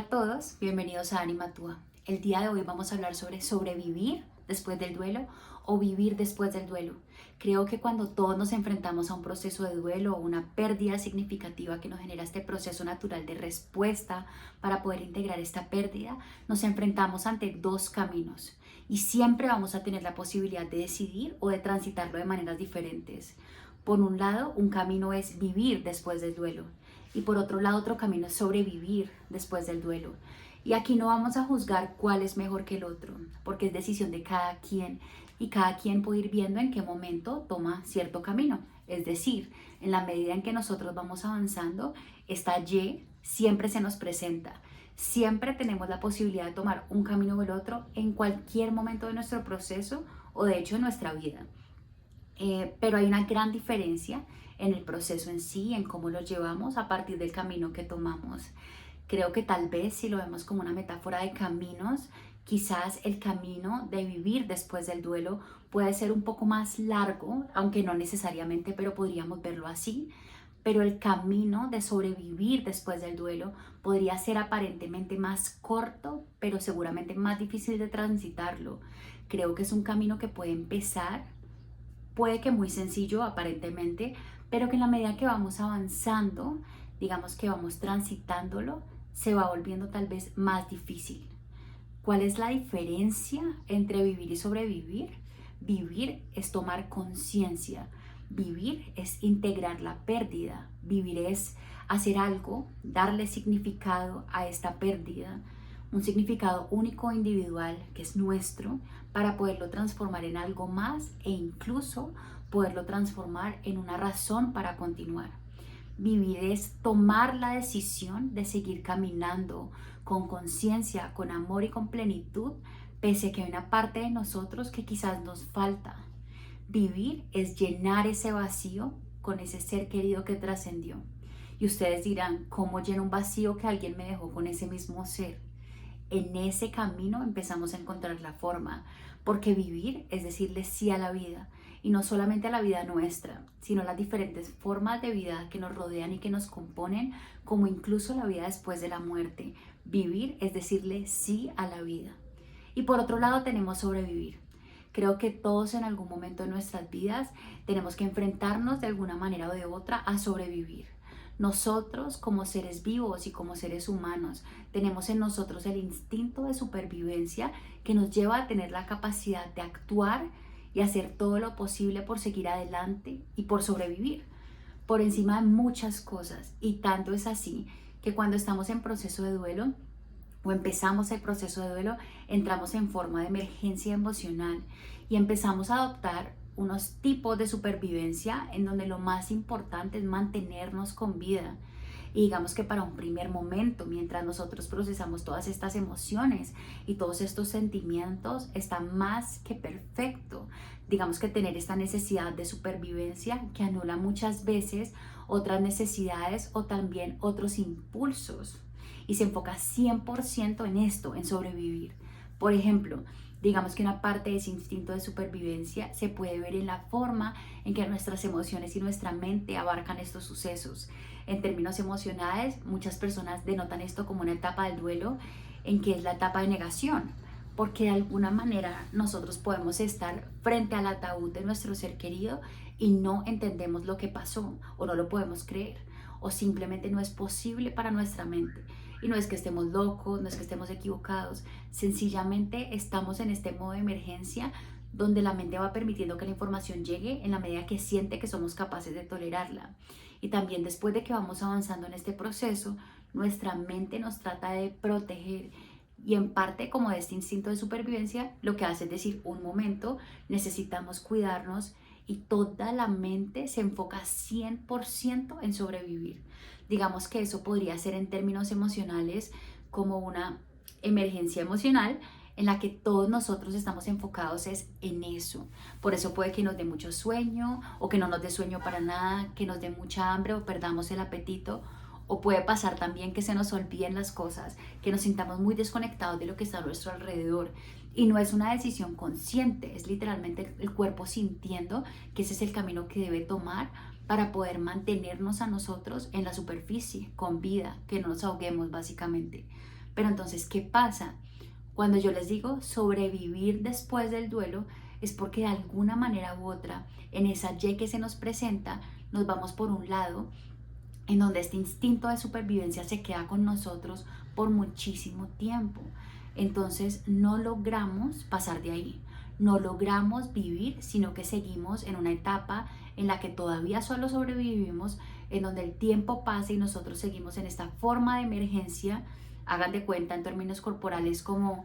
Hola a todos, bienvenidos a Anima Tua. El día de hoy vamos a hablar sobre sobrevivir después del duelo o vivir después del duelo. Creo que cuando todos nos enfrentamos a un proceso de duelo o una pérdida significativa que nos genera este proceso natural de respuesta para poder integrar esta pérdida, nos enfrentamos ante dos caminos y siempre vamos a tener la posibilidad de decidir o de transitarlo de maneras diferentes. Por un lado, un camino es vivir después del duelo y por otro lado otro camino es sobrevivir después del duelo. Y aquí no vamos a juzgar cuál es mejor que el otro, porque es decisión de cada quien y cada quien puede ir viendo en qué momento toma cierto camino. Es decir, en la medida en que nosotros vamos avanzando, esta Y siempre se nos presenta. Siempre tenemos la posibilidad de tomar un camino o el otro en cualquier momento de nuestro proceso o de hecho en nuestra vida. Pero hay una gran diferencia en el proceso en sí, en cómo lo llevamos a partir del camino que tomamos. Creo que tal vez si lo vemos como una metáfora de caminos, quizás el camino de vivir después del duelo puede ser un poco más largo, aunque no necesariamente, pero podríamos verlo así. Pero el camino de sobrevivir después del duelo podría ser aparentemente más corto, pero seguramente más difícil de transitarlo. Creo que es un camino que puede empezar, puede que muy sencillo aparentemente, pero que en la medida que vamos avanzando, digamos que vamos transitándolo, se va volviendo tal vez más difícil. ¿Cuál es la diferencia entre vivir y sobrevivir? Vivir es tomar conciencia, vivir es integrar la pérdida, vivir es hacer algo, darle significado a esta pérdida, un significado único e individual que es nuestro, para poderlo transformar en algo más e incluso poderlo transformar en una razón para continuar. Vivir es tomar la decisión de seguir caminando con conciencia, con amor y con plenitud, pese a que hay una parte de nosotros que quizás nos falta. Vivir es llenar ese vacío con ese ser querido que trascendió. Y ustedes dirán, ¿cómo lleno un vacío que alguien me dejó con ese mismo ser? En ese camino empezamos a encontrar la forma, porque vivir es decirle sí a la vida, y no solamente a la vida nuestra, sino a las diferentes formas de vida que nos rodean y que nos componen, como incluso la vida después de la muerte. Vivir es decirle sí a la vida. Y por otro lado tenemos sobrevivir. Creo que todos en algún momento de nuestras vidas tenemos que enfrentarnos de alguna manera o de otra a sobrevivir. Nosotros como seres vivos y como seres humanos tenemos en nosotros el instinto de supervivencia que nos lleva a tener la capacidad de actuar y hacer todo lo posible por seguir adelante y por sobrevivir por encima de muchas cosas. Y tanto es así que cuando estamos en proceso de duelo o empezamos el proceso de duelo, entramos en forma de emergencia emocional y empezamos a adoptar unos tipos de supervivencia en donde lo más importante es mantenernos con vida. Y digamos que para un primer momento, mientras nosotros procesamos todas estas emociones y todos estos sentimientos, está más que perfecto. Digamos que tener esta necesidad de supervivencia que anula muchas veces otras necesidades o también otros impulsos y se enfoca 100% en esto, en sobrevivir. Por ejemplo, digamos que una parte de ese instinto de supervivencia se puede ver en la forma en que nuestras emociones y nuestra mente abarcan estos sucesos. En términos emocionales, muchas personas denotan esto como una etapa del duelo, en que es la etapa de negación, porque de alguna manera nosotros podemos estar frente al ataúd de nuestro ser querido y no entendemos lo que pasó o no lo podemos creer o simplemente no es posible para nuestra mente. Y no es que estemos locos, no es que estemos equivocados, sencillamente estamos en este modo de emergencia donde la mente va permitiendo que la información llegue en la medida que siente que somos capaces de tolerarla. Y también después de que vamos avanzando en este proceso, nuestra mente nos trata de proteger y en parte como de este instinto de supervivencia, lo que hace es decir, un momento, necesitamos cuidarnos y toda la mente se enfoca 100% en sobrevivir. Digamos que eso podría ser en términos emocionales como una emergencia emocional en la que todos nosotros estamos enfocados es en eso. Por eso puede que nos dé mucho sueño o que no nos dé sueño para nada, que nos dé mucha hambre o perdamos el apetito. O puede pasar también que se nos olviden las cosas, que nos sintamos muy desconectados de lo que está a nuestro alrededor. Y no es una decisión consciente, es literalmente el cuerpo sintiendo que ese es el camino que debe tomar para poder mantenernos a nosotros en la superficie, con vida, que no nos ahoguemos básicamente. Pero entonces, ¿qué pasa? Cuando yo les digo sobrevivir después del duelo, es porque de alguna manera u otra, en esa Y que se nos presenta, nos vamos por un lado en donde este instinto de supervivencia se queda con nosotros por muchísimo tiempo. Entonces no logramos pasar de ahí, no logramos vivir, sino que seguimos en una etapa en la que todavía solo sobrevivimos, en donde el tiempo pasa y nosotros seguimos en esta forma de emergencia. Hagan de cuenta en términos corporales como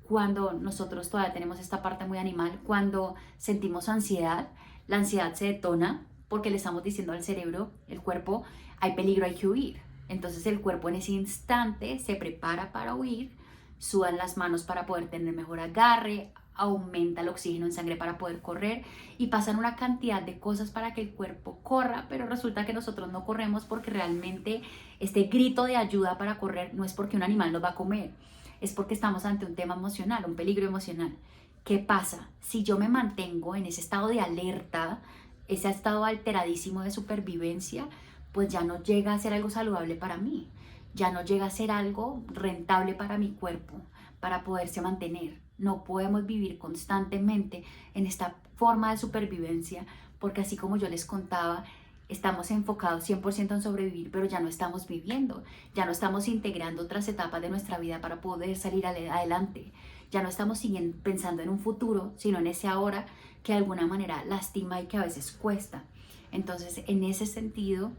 cuando nosotros todavía tenemos esta parte muy animal, cuando sentimos ansiedad, la ansiedad se detona porque le estamos diciendo al cerebro, el cuerpo, hay peligro, hay que huir. Entonces el cuerpo en ese instante se prepara para huir, sudan las manos para poder tener mejor agarre, aumenta el oxígeno en sangre para poder correr y pasan una cantidad de cosas para que el cuerpo corra, pero resulta que nosotros no corremos porque realmente este grito de ayuda para correr no es porque un animal nos va a comer, es porque estamos ante un tema emocional, un peligro emocional. ¿Qué pasa? Si yo me mantengo en ese estado de alerta, ese estado alteradísimo de supervivencia, pues ya no llega a ser algo saludable para mí, ya no llega a ser algo rentable para mi cuerpo, para poderse mantener. No podemos vivir constantemente en esta forma de supervivencia, porque así como yo les contaba, estamos enfocados 100% en sobrevivir, pero ya no estamos viviendo, ya no estamos integrando otras etapas de nuestra vida para poder salir adelante, ya no estamos pensando en un futuro, sino en ese ahora que de alguna manera lastima y que a veces cuesta. Entonces, en ese sentido,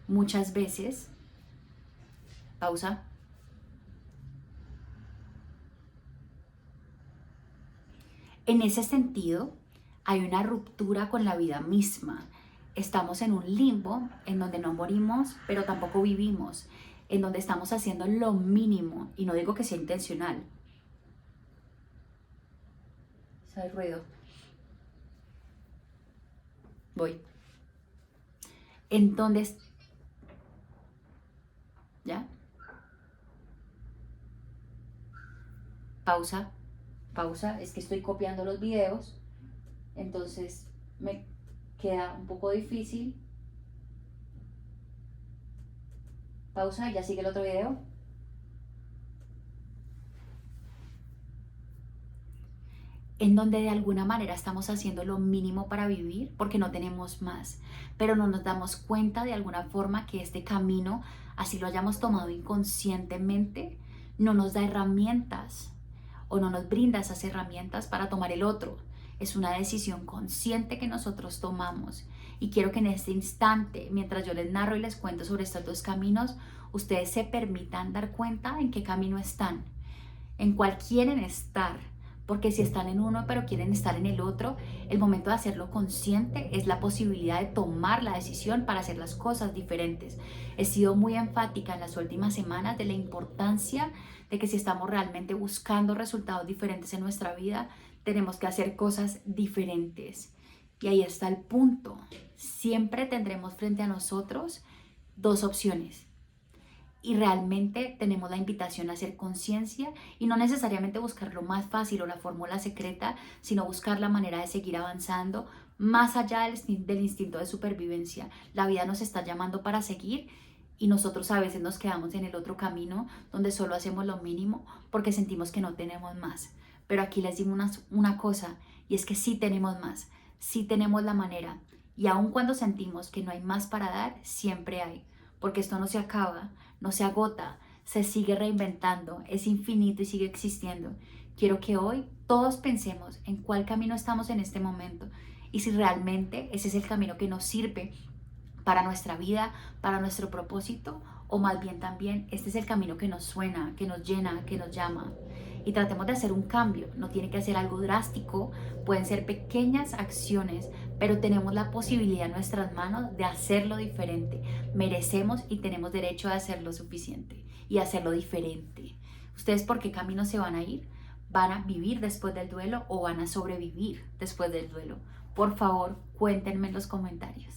muchas veces, pausa, en ese sentido, hay una ruptura con la vida misma. Estamos en un limbo en donde no morimos, pero tampoco vivimos, en donde estamos haciendo lo mínimo, y no digo que sea intencional. ¿Sabe el ruido? Voy. En donde... ¿Ya? Pausa, pausa, es que estoy copiando los videos, entonces me queda un poco difícil. Pausa y ya sigue el otro video. En donde de alguna manera estamos haciendo lo mínimo para vivir porque no tenemos más, pero no nos damos cuenta de alguna forma que este camino, así lo hayamos tomado inconscientemente, no nos da herramientas o no nos brinda esas herramientas para tomar el otro. Es una decisión consciente que nosotros tomamos, y quiero que en este instante, mientras yo les narro y les cuento sobre estos dos caminos, ustedes se permitan dar cuenta en qué camino están, en cuál quieren estar, porque si están en uno pero quieren estar en el otro, el momento de hacerlo consciente es la posibilidad de tomar la decisión para hacer las cosas diferentes. He sido muy enfática en las últimas semanas de la importancia de que si estamos realmente buscando resultados diferentes en nuestra vida, tenemos que hacer cosas diferentes. Y ahí está el punto. Siempre tendremos frente a nosotros dos opciones. Y realmente tenemos la invitación a hacer conciencia y no necesariamente buscar lo más fácil o la fórmula secreta, sino buscar la manera de seguir avanzando más allá del instinto de supervivencia. La vida nos está llamando para seguir y nosotros a veces nos quedamos en el otro camino donde solo hacemos lo mínimo porque sentimos que no tenemos más. Pero aquí les digo una cosa, y es que sí tenemos más, sí tenemos la manera, y aun cuando sentimos que no hay más para dar, siempre hay, porque esto no se acaba, no se agota, se sigue reinventando, es infinito y sigue existiendo. Quiero que hoy todos pensemos en cuál camino estamos en este momento y si realmente ese es el camino que nos sirve para nuestra vida, para nuestro propósito, o más bien también este es el camino que nos suena, que nos llena, que nos llama. Y tratemos de hacer un cambio, no tiene que ser algo drástico, pueden ser pequeñas acciones, pero tenemos la posibilidad en nuestras manos de hacerlo diferente. Merecemos y tenemos derecho a hacerlo suficiente y hacerlo diferente. ¿Ustedes por qué camino se van a ir? ¿Van a vivir después del duelo o van a sobrevivir después del duelo? Por favor, cuéntenme en los comentarios.